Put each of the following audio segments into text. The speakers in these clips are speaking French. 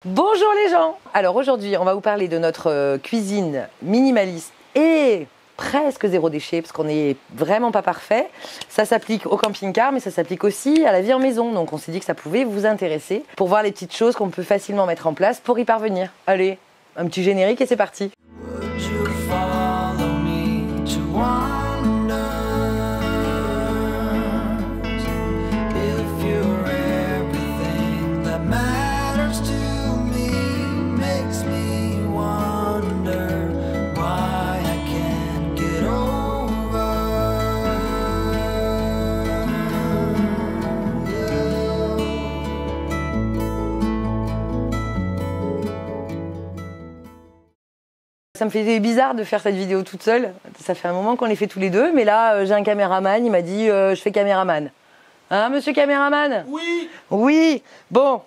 Bonjour les gens. Alors aujourd'hui on va vous parler de notre cuisine minimaliste et presque zéro déchet parce qu'on n'est vraiment pas parfait. Ça s'applique au camping-car mais ça s'applique aussi à la vie en maison. Donc on s'est dit que ça pouvait vous intéresser pour voir les petites choses qu'on peut facilement mettre en place pour y parvenir. Allez, un petit générique et c'est parti. Ça me fait bizarre de faire cette vidéo toute seule. Ça fait un moment qu'on les fait tous les deux, mais là, j'ai un caméraman, il m'a dit je fais caméraman. Hein, monsieur caméraman? Oui. Oui. Bon,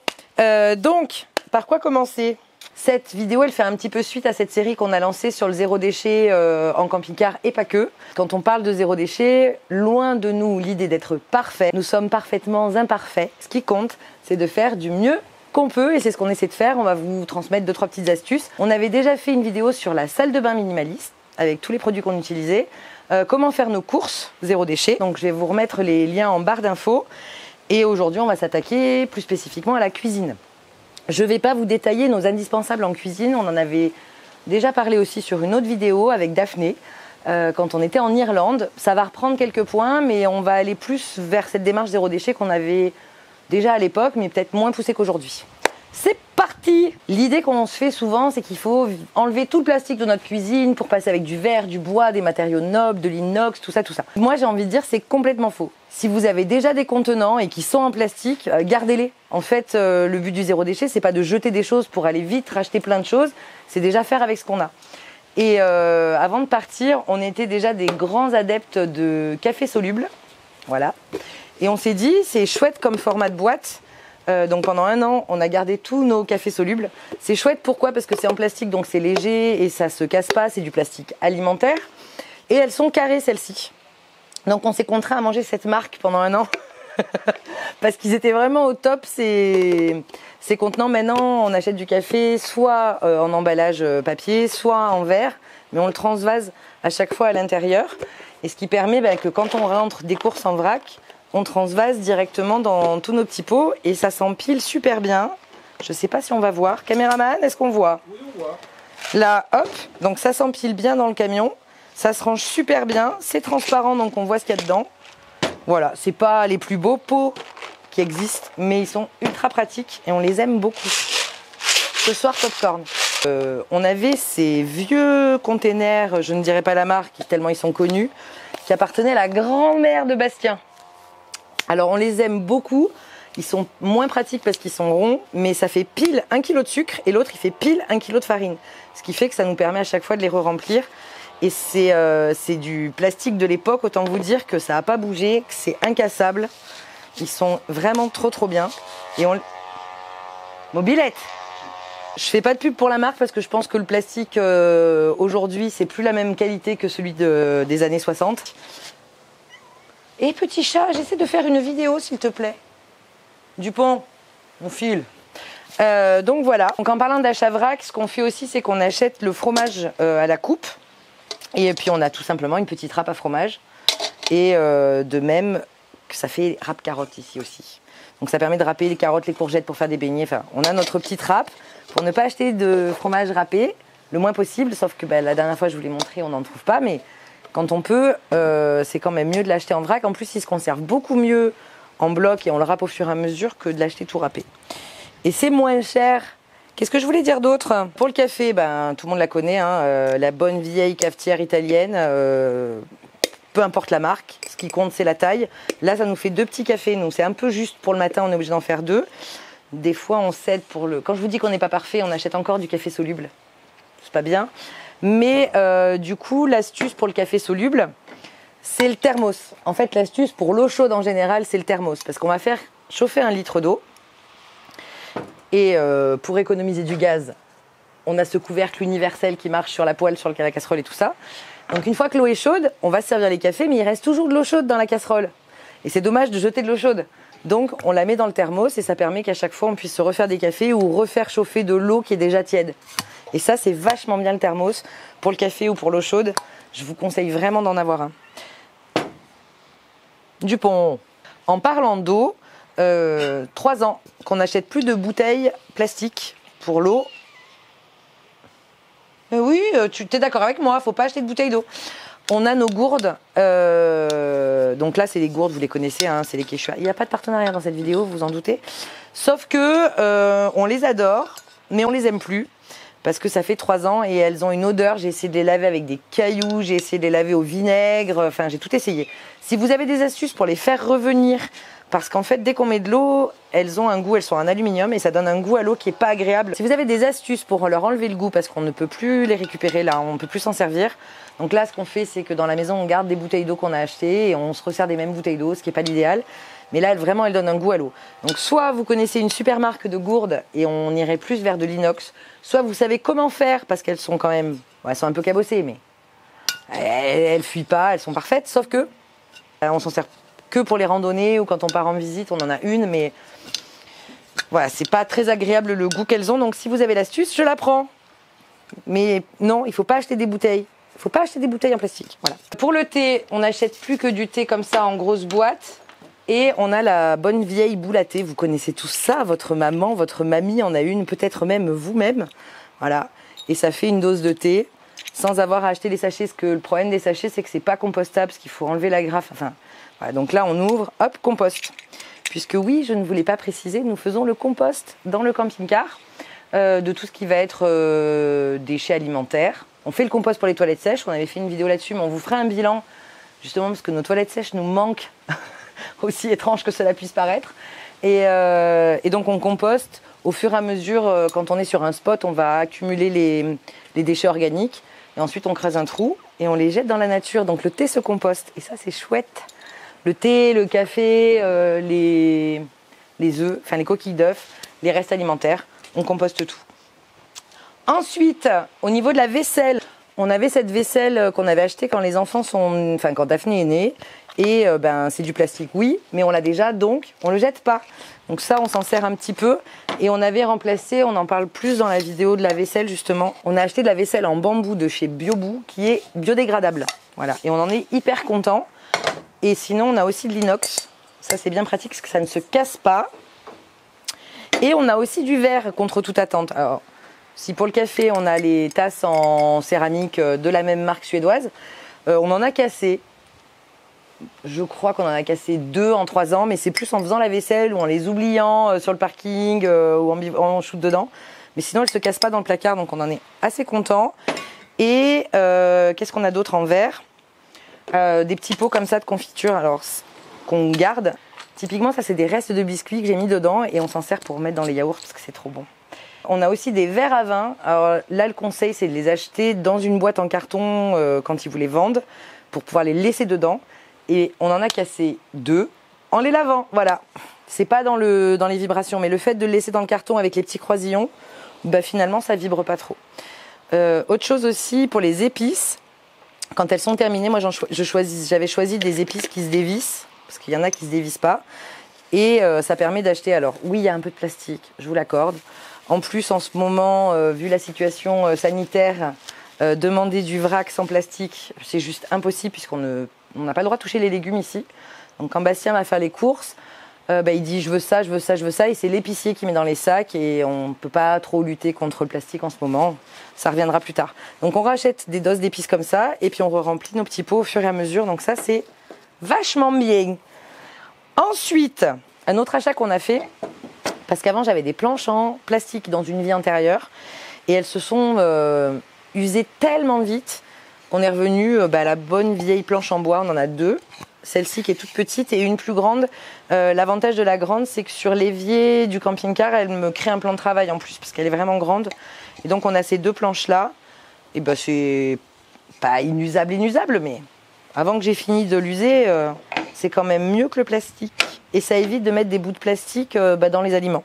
donc, par quoi commencer? Cette vidéo, elle fait un petit peu suite à cette série qu'on a lancée sur le zéro déchet en camping-car et pas que. Quand on parle de zéro déchet, loin de nous l'idée d'être parfait. Nous sommes parfaitement imparfaits. Ce qui compte, c'est de faire du mieux qu'on peut et c'est ce qu'on essaie de faire. On va vous transmettre 2-3 petites astuces. On avait déjà fait une vidéo sur la salle de bain minimaliste avec tous les produits qu'on utilisait, comment faire nos courses zéro déchet. Donc je vais vous remettre les liens en barre d'infos et aujourd'hui on va s'attaquer plus spécifiquement à la cuisine. Je ne vais pas vous détailler nos indispensables en cuisine, on en avait déjà parlé aussi sur une autre vidéo avec Daphné quand on était en Irlande. Ça va reprendre quelques points mais on va aller plus vers cette démarche zéro déchet qu'on avait déjà à l'époque, mais peut-être moins poussé qu'aujourd'hui. C'est parti! L'idée qu'on se fait souvent, c'est qu'il faut enlever tout le plastique de notre cuisine pour passer avec du verre, du bois, des matériaux nobles, de l'inox, tout ça, tout ça. Moi, j'ai envie de dire, c'est complètement faux. Si vous avez déjà des contenants et qui sont en plastique, gardez-les. En fait, le but du zéro déchet, c'est pas de jeter des choses pour aller vite racheter plein de choses, c'est déjà faire avec ce qu'on a. Et avant de partir, on était déjà des grands adeptes de café soluble. Voilà. Et on s'est dit, c'est chouette comme format de boîte. Donc pendant un an, on a gardé tous nos cafés solubles. C'est chouette, pourquoi? Parce que c'est en plastique, donc c'est léger et ça se casse pas. C'est du plastique alimentaire. Et elles sont carrées, celles-ci. Donc on s'est contraint à manger cette marque pendant un an. Parce qu'ils étaient vraiment au top, ces contenants. Maintenant, on achète du café soit en emballage papier, soit en verre. Mais on le transvase à chaque fois à l'intérieur. Et ce qui permet que quand on rentre des courses en vrac, on transvase directement dans tous nos petits pots et ça s'empile super bien. Je ne sais pas si on va voir. Caméraman, est-ce qu'on voit? Oui, on voit. Là, hop, donc ça s'empile bien dans le camion. Ça se range super bien. C'est transparent, donc on voit ce qu'il y a dedans. Voilà, c'est pas les plus beaux pots qui existent, mais ils sont ultra pratiques et on les aime beaucoup. Ce soir, popcorn. On avait ces vieux containers, je ne dirais pas la marque, tellement ils sont connus, qui appartenaient à la grand-mère de Bastien. Alors on les aime beaucoup, ils sont moins pratiques parce qu'ils sont ronds, mais ça fait pile 1 kg de sucre et l'autre il fait pile 1 kg de farine. Ce qui fait que ça nous permet à chaque fois de les re-remplir. Et c'est du plastique de l'époque, autant vous dire que ça n'a pas bougé, que c'est incassable. Ils sont vraiment trop bien. Et on... Mobilette! Je fais pas de pub pour la marque parce que je pense que le plastique aujourd'hui c'est plus la même qualité que celui des années 60. Et petit chat, j'essaie de faire une vidéo s'il te plaît. Dupont, on file. Donc voilà. Donc en parlant d'achat vrac, ce qu'on fait aussi, c'est qu'on achète le fromage à la coupe. Et puis on a tout simplement une petite râpe à fromage. Et de même que ça fait râpe carotte ici aussi. Donc ça permet de râper les carottes, les courgettes pour faire des beignets. Enfin, on a notre petite râpe pour ne pas acheter de fromage râpé le moins possible. Sauf que la dernière fois je vous l'ai montré, on n'en trouve pas. Mais quand on peut, c'est quand même mieux de l'acheter en vrac. En plus, il se conserve beaucoup mieux en bloc et on le râpe au fur et à mesure que de l'acheter tout râpé. Et c'est moins cher. Qu'est-ce que je voulais dire d'autre? Pour le café, tout le monde la connaît, hein, la bonne vieille cafetière italienne. Peu importe la marque, ce qui compte c'est la taille. Là, ça nous fait 2 petits cafés. Nous, c'est un peu juste pour le matin, on est obligé d'en faire 2. Des fois, on cède pour le... Quand je vous dis qu'on n'est pas parfait, on achète encore du café soluble. C'est pas bien. Mais du coup, l'astuce pour le café soluble, c'est le thermos. En fait, l'astuce pour l'eau chaude en général, c'est le thermos. Parce qu'on va faire chauffer 1 litre d'eau. Et pour économiser du gaz, on a ce couvercle universel qui marche sur la poêle, sur la casserole et tout ça. Donc une fois que l'eau est chaude, on va servir les cafés, mais il reste toujours de l'eau chaude dans la casserole. Et c'est dommage de jeter de l'eau chaude. Donc on la met dans le thermos et ça permet qu'à chaque fois on puisse se refaire des cafés ou refaire chauffer de l'eau qui est déjà tiède. Et ça c'est vachement bien le thermos pour le café ou pour l'eau chaude. Je vous conseille vraiment d'en avoir un. Dupont. En parlant d'eau, 3 ans qu'on n'achète plus de bouteilles plastiques pour l'eau. Oui, tu es d'accord avec moi, faut pas acheter de bouteilles d'eau. On a nos gourdes, donc là c'est les gourdes, vous les connaissez, hein, c'est les Quechua. Il n'y a pas de partenariat dans cette vidéo, vous en doutez. Sauf que on les adore, mais on les aime plus. Parce que ça fait 3 ans et elles ont une odeur. J'ai essayé de les laver avec des cailloux, j'ai essayé de les laver au vinaigre, enfin j'ai tout essayé. Si vous avez des astuces pour les faire revenir, parce qu'en fait dès qu'on met de l'eau, elles ont un goût, elles sont en aluminium et ça donne un goût à l'eau qui est pas agréable. Si vous avez des astuces pour leur enlever le goût, parce qu'on ne peut plus les récupérer là, on ne peut plus s'en servir. Donc là ce qu'on fait c'est que dans la maison on garde des bouteilles d'eau qu'on a achetées et on se resserre des mêmes bouteilles d'eau, ce qui n'est pas l'idéal. Mais là, vraiment, elle donne un goût à l'eau. Donc, soit vous connaissez une super marque de gourdes et on irait plus vers de l'inox, soit vous savez comment faire parce qu'elles sont quand même, elles sont un peu cabossées, mais elles fuient pas, elles sont parfaites. Sauf que on s'en sert que pour les randonnées ou quand on part en visite, on en a une, mais voilà, c'est pas très agréable le goût qu'elles ont. Donc, si vous avez l'astuce, je la prends. Mais non, il faut pas acheter des bouteilles. Il faut pas acheter des bouteilles en plastique. Voilà. Pour le thé, on n'achète plus que du thé comme ça en grosse boîte. Et on a la bonne vieille boule à thé. Vous connaissez tout ça, votre maman, votre mamie en a une, peut-être même vous-même. Voilà. Et ça fait une dose de thé sans avoir à acheter les sachets. Parce que le problème des sachets, c'est que c'est pas compostable, parce qu'il faut enlever la graffe. Enfin, voilà. Donc là, on ouvre, hop, compost. Puisque oui, je ne voulais pas préciser, nous faisons le compost dans le camping-car de tout ce qui va être déchets alimentaires. On fait le compost pour les toilettes sèches. On avait fait une vidéo là-dessus, mais on vous fera un bilan, justement, parce que nos toilettes sèches nous manquent. Aussi étrange que cela puisse paraître. Et donc on composte au fur et à mesure, quand on est sur un spot, on va accumuler les déchets organiques et ensuite on creuse un trou et on les jette dans la nature. Donc le thé se composte et ça c'est chouette. Le thé, le café, les œufs, enfin les coquilles d'œufs, les restes alimentaires, on composte tout. Ensuite, au niveau de la vaisselle, on avait cette vaisselle qu'on avait achetée quand les enfants sont, enfin quand Daphné est née. Et c'est du plastique, oui, mais on l'a déjà, donc on ne le jette pas. Donc ça, on s'en sert un petit peu. Et on avait remplacé, on en parle plus dans la vidéo de la vaisselle justement, on a acheté de la vaisselle en bambou de chez Biobou qui est biodégradable. Voilà, et on en est hyper content. Et sinon, on a aussi de l'inox. Ça, c'est bien pratique parce que ça ne se casse pas. Et on a aussi du verre contre toute attente. Alors, si pour le café, on a les tasses en céramique de la même marque suédoise, on en a cassé. Je crois qu'on en a cassé 2 en 3 ans, mais c'est plus en faisant la vaisselle ou en les oubliant sur le parking ou en shoot dedans. Mais sinon, elles ne se cassent pas dans le placard, donc on en est assez content. Et qu'est-ce qu'on a d'autre en verre? Des petits pots comme ça de confiture, alors qu'on garde. Typiquement, ça c'est des restes de biscuits que j'ai mis dedans et on s'en sert pour mettre dans les yaourts parce que c'est trop bon. On a aussi des verres à vin. Alors là, le conseil, c'est de les acheter dans une boîte en carton quand ils vous les vendent pour pouvoir les laisser dedans. Et on en a cassé 2 en les lavant, voilà. C'est pas dans les vibrations, mais le fait de le laisser dans le carton avec les petits croisillons, finalement ça vibre pas trop. Autre chose aussi pour les épices, quand elles sont terminées, moi j'avais choisi des épices qui se dévissent, parce qu'il y en a qui se dévissent pas. Et ça permet d'acheter, alors oui il y a un peu de plastique, je vous l'accorde. En plus en ce moment, vu la situation sanitaire, demander du vrac sans plastique, c'est juste impossible puisqu'on n'a pas le droit de toucher les légumes ici. Donc quand Bastien va faire les courses, il dit je veux ça, je veux ça, je veux ça. Et c'est l'épicier qui met dans les sacs et on ne peut pas trop lutter contre le plastique en ce moment. Ça reviendra plus tard. Donc on rachète des doses d'épices comme ça et puis on remplit nos petits pots au fur et à mesure. Donc ça c'est vachement bien. Ensuite, un autre achat qu'on a fait, parce qu'avant j'avais des planches en plastique dans une vie antérieure et elles se sont usées tellement vite. On est revenu à la bonne vieille planche en bois, on en a 2. Celle-ci qui est toute petite et une plus grande. L'avantage de la grande, c'est que sur l'évier du camping-car, elle me crée un plan de travail en plus, parce qu'elle est vraiment grande. Et donc on a ces 2 planches-là. Et c'est pas inusable, mais avant que j'ai fini de l'user, c'est quand même mieux que le plastique. Et ça évite de mettre des bouts de plastique dans les aliments.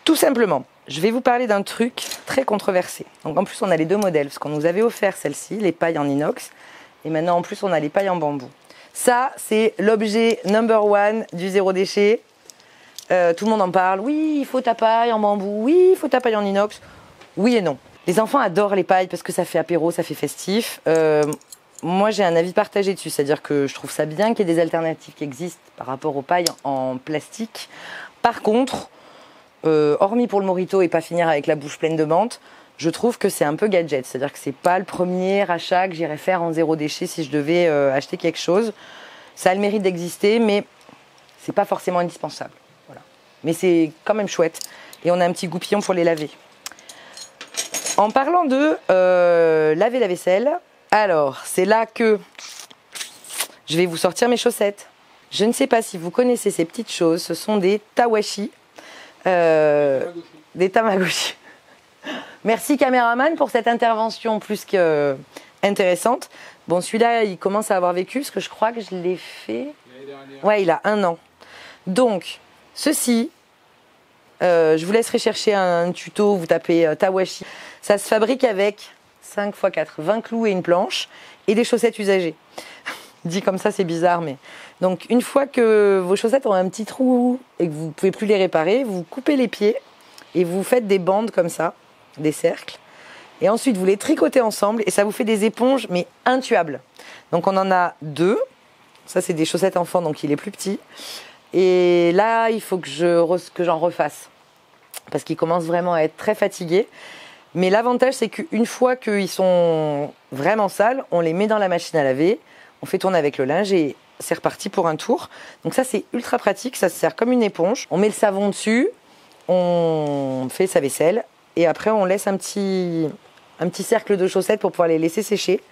Tout simplement. Je vais vous parler d'un truc très controversé. Donc en plus, on a les 2 modèles, parce qu'on nous avait offert celle-ci, les pailles en inox. Et maintenant, en plus, on a les pailles en bambou. Ça, c'est l'objet number 1 du zéro déchet. Tout le monde en parle. Oui, il faut ta paille en bambou. Oui, il faut ta paille en inox. Oui et non. Les enfants adorent les pailles parce que ça fait apéro, ça fait festif. Moi, j'ai un avis partagé dessus. C'est-à-dire que je trouve ça bien qu'il y ait des alternatives qui existent par rapport aux pailles en plastique. Par contre, hormis pour le mojito et pas finir avec la bouche pleine de menthe, je trouve que c'est un peu gadget. C'est-à-dire que c'est pas le premier achat que j'irais faire en zéro déchet si je devais acheter quelque chose. Ça a le mérite d'exister, mais c'est pas forcément indispensable. Voilà. Mais c'est quand même chouette. Et on a un petit goupillon pour les laver. En parlant de laver la vaisselle, alors c'est là que je vais vous sortir mes chaussettes. Je ne sais pas si vous connaissez ces petites choses. Ce sont des tawashi. Des tamagotchi. Merci caméraman pour cette intervention plus que intéressante. Bon, celui-là, il commence à avoir vécu parce que je crois que je l'ai fait. Ouais, il a 1 an. Donc, ceci, je vous laisserai chercher un tuto. Vous tapez tawashi. Ça se fabrique avec 5 x 4, 20 clous et une planche et des chaussettes usagées. Dit comme ça, c'est bizarre, mais donc une fois que vos chaussettes ont un petit trou et que vous ne pouvez plus les réparer, vous coupez les pieds et vous faites des bandes comme ça, des cercles. Et ensuite, vous les tricotez ensemble et ça vous fait des éponges, mais intuables. Donc on en a 2. Ça, c'est des chaussettes enfants, donc il est plus petit. Et là, il faut que j'en refasse parce qu'ils commencent vraiment à être très fatigués. Mais l'avantage, c'est qu'une fois qu'ils sont vraiment sales, on les met dans la machine à laver. On fait tourner avec le linge et c'est reparti pour un tour. Donc ça, c'est ultra pratique. Ça se sert comme une éponge. On met le savon dessus, on fait sa vaisselle et après, on laisse un petit cercle de chaussettes pour pouvoir les laisser sécher.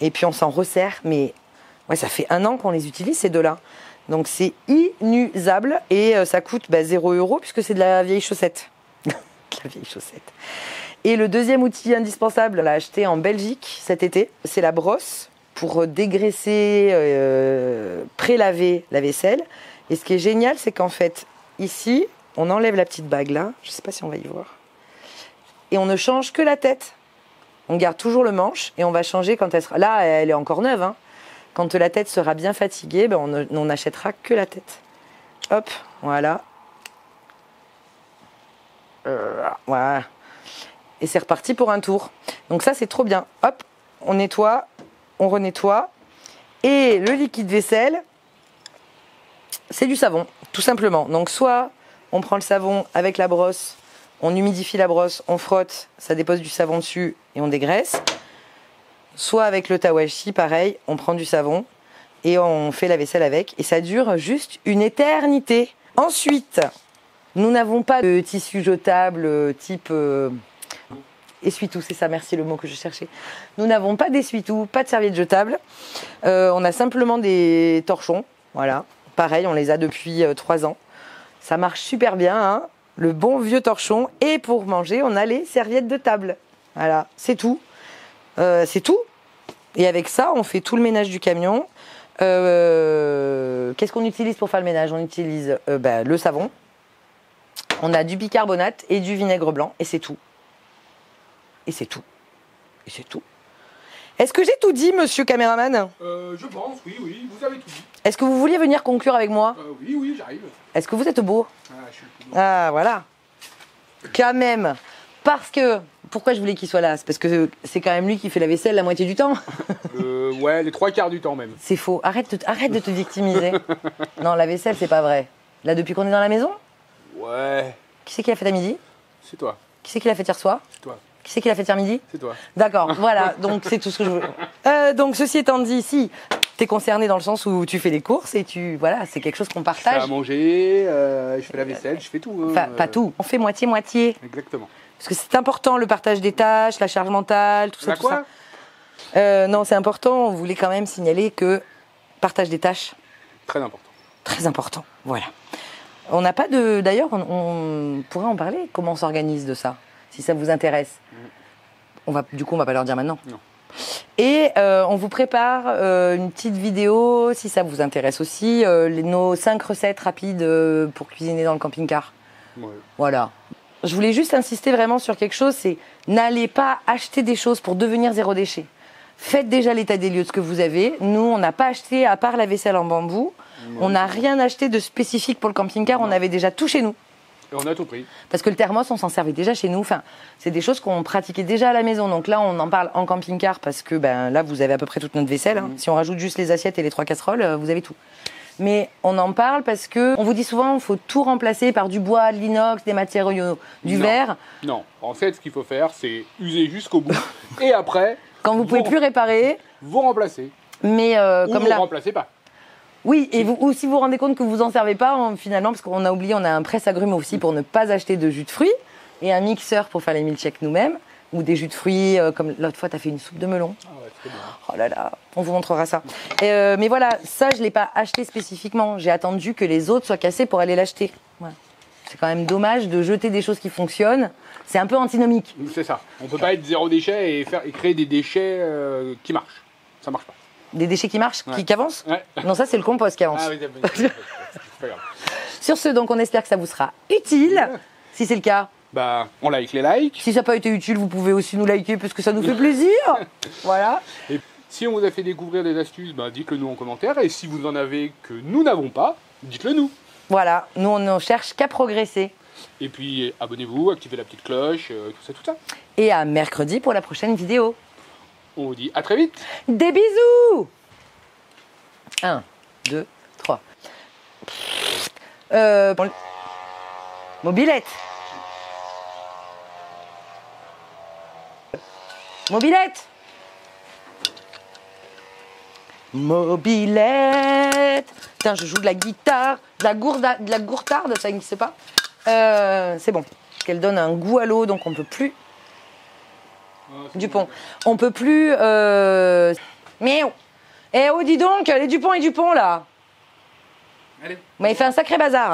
Et puis, on s'en resserre. Mais ouais, ça fait 1 an qu'on les utilise, ces 2-là. Donc, c'est inusable et ça coûte 0 € puisque c'est de la vieille chaussette. De la vieille chaussette. Et le deuxième outil indispensable, on l'a acheté en Belgique cet été, c'est la brosse pour dégraisser, prélaver la vaisselle. Et ce qui est génial, c'est qu'en fait, ici, on enlève la petite bague là, je ne sais pas si on va y voir, et on ne change que la tête. On garde toujours le manche et on va changer quand elle sera... Là, elle est encore neuve, hein. Quand la tête sera bien fatiguée, on n'achètera que la tête. Hop, voilà. Voilà. Et c'est reparti pour un tour. Donc ça, c'est trop bien. Hop, on nettoie, on renettoie. Et le liquide vaisselle, c'est du savon, tout simplement. Donc soit on prend le savon avec la brosse, on humidifie la brosse, on frotte, ça dépose du savon dessus et on dégraisse. Soit avec le tawashi, pareil, on prend du savon et on fait la vaisselle avec. Et ça dure juste une éternité. Ensuite, nous n'avons pas de tissu jetable type... essuie-tout, c'est ça, merci le mot que je cherchais. Nous n'avons pas d'essuie-tout, pas de serviette jetable. On a simplement des torchons, voilà. Pareil, on les a depuis 3 ans. Ça marche super bien, hein, le bon vieux torchon. Et pour manger, on a les serviettes de table. Voilà, c'est tout. C'est tout. Et avec ça, on fait tout le ménage du camion. Qu'est-ce qu'on utilise pour faire le ménage? On utilise le savon. On a du bicarbonate et du vinaigre blanc. Et c'est tout. Et c'est tout. Et c'est tout. Est-ce que j'ai tout dit, monsieur caméraman? Je pense, oui, vous avez tout dit. Est-ce que vous vouliez venir conclure avec moi? Oui, j'arrive. Est-ce que vous êtes beau? Je suis le plus beau. Ah, voilà. Quand même. Parce que... Pourquoi je voulais qu'il soit là? C'est parce que c'est quand même lui qui fait la vaisselle la moitié du temps. Ouais, les 3/4 du temps même. C'est faux. Arrête de te victimiser. Non, la vaisselle, c'est pas vrai. Là, depuis qu'on est dans la maison? Ouais. Qui c'est qui l'a fait à midi? C'est toi. Qui c'est qui l'a fait hier soir? C'est toi. Qui c'est qui l'a fait hier midi? C'est toi. D'accord, voilà. Donc, c'est tout ce que je veux. Donc, ceci étant dit, si t'es concerné dans le sens où tu fais les courses et voilà, c'est quelque chose qu'on Je fais partage. à manger, je fais la vaisselle, je fais tout. Hein. Enfin, pas tout. On fait moitié-moitié. Exactement. Parce que c'est important, le partage des tâches, la charge mentale, tout ça. La quoi? Non, c'est important. On voulait quand même signaler que partage des tâches. Très important. Très important, voilà. On n'a pas de... D'ailleurs, on pourrait en parler. Comment on s'organise de ça, si ça vous intéresse? Du coup, on va pas leur dire maintenant. Non. Et on vous prépare une petite vidéo, si ça vous intéresse aussi, nos 5 recettes rapides pour cuisiner dans le camping-car. Ouais. Voilà. Je voulais juste insister vraiment sur quelque chose, c'est n'allez pas acheter des choses pour devenir zéro déchet. Faites déjà l'état des lieux de ce que vous avez. Nous, on n'a pas acheté, à part la vaisselle en bambou, on n'a rien acheté de spécifique pour le camping-car. On avait déjà tout chez nous. Et on a tout pris. Parce que le thermos, on s'en servait déjà chez nous. Enfin, c'est des choses qu'on pratiquait déjà à la maison. Donc là, on en parle en camping-car parce que là, vous avez à peu près toute notre vaisselle. Hein. Si on rajoute juste les assiettes et les 3 casseroles, vous avez tout. Mais on en parle parce que on vous dit souvent qu'il faut tout remplacer par du bois, de l'inox, des matériaux, du verre. Non, en fait, ce qu'il faut faire, c'est user jusqu'au bout. Et après, quand vous pouvez plus réparer, vous remplacez. Mais ou comme vous là, remplacez pas. Oui, et ou si vous vous rendez compte que vous en servez pas, finalement, parce qu'on a oublié, on a un presse-agrumes aussi pour ne pas acheter de jus de fruits et un mixeur pour faire les milkshakes nous-mêmes ou des jus de fruits, comme l'autre fois, tu as fait une soupe de melon. Ah ouais, c'est bon. Oh là là, on vous montrera ça. Mais voilà, ça, je l'ai pas acheté spécifiquement. J'ai attendu que les autres soient cassés pour aller l'acheter. Voilà. C'est quand même dommage de jeter des choses qui fonctionnent. C'est un peu antinomique. C'est ça. On peut pas être zéro déchet et créer des déchets qui marchent. Ça marche pas. Des déchets qui marchent, Ouais. qui avancent. Ouais. Non, ça, c'est le compost qui avance. Ah oui, c'est pas grave. Sur ce, donc, on espère que ça vous sera utile. Si c'est le cas, Bah, on like les likes. si ça n'a pas été utile, vous pouvez aussi nous liker parce que ça nous fait plaisir. Voilà. Et si on vous a fait découvrir des astuces, bah, dites-le nous en commentaire. Et si vous en avez que nous n'avons pas, dites-le nous. Voilà. Nous, on ne cherche qu'à progresser. Et puis, abonnez-vous, activez la petite cloche, tout ça, tout ça. Et à mercredi pour la prochaine vidéo. On vous dit à très vite. Des bisous. 1, 2, 3. Mobilette. Mobilette. Mobilette. Tiens, je joue de la guitare, de la gourdarde, ça n'existe pas. C'est bon. Qu'elle donne un goût à l'eau, donc on peut plus. Dupont. On peut plus. Miaou. Eh oh, dis donc, les Dupont et Dupont là. Allez. Vous m'avez fait un sacré bazar.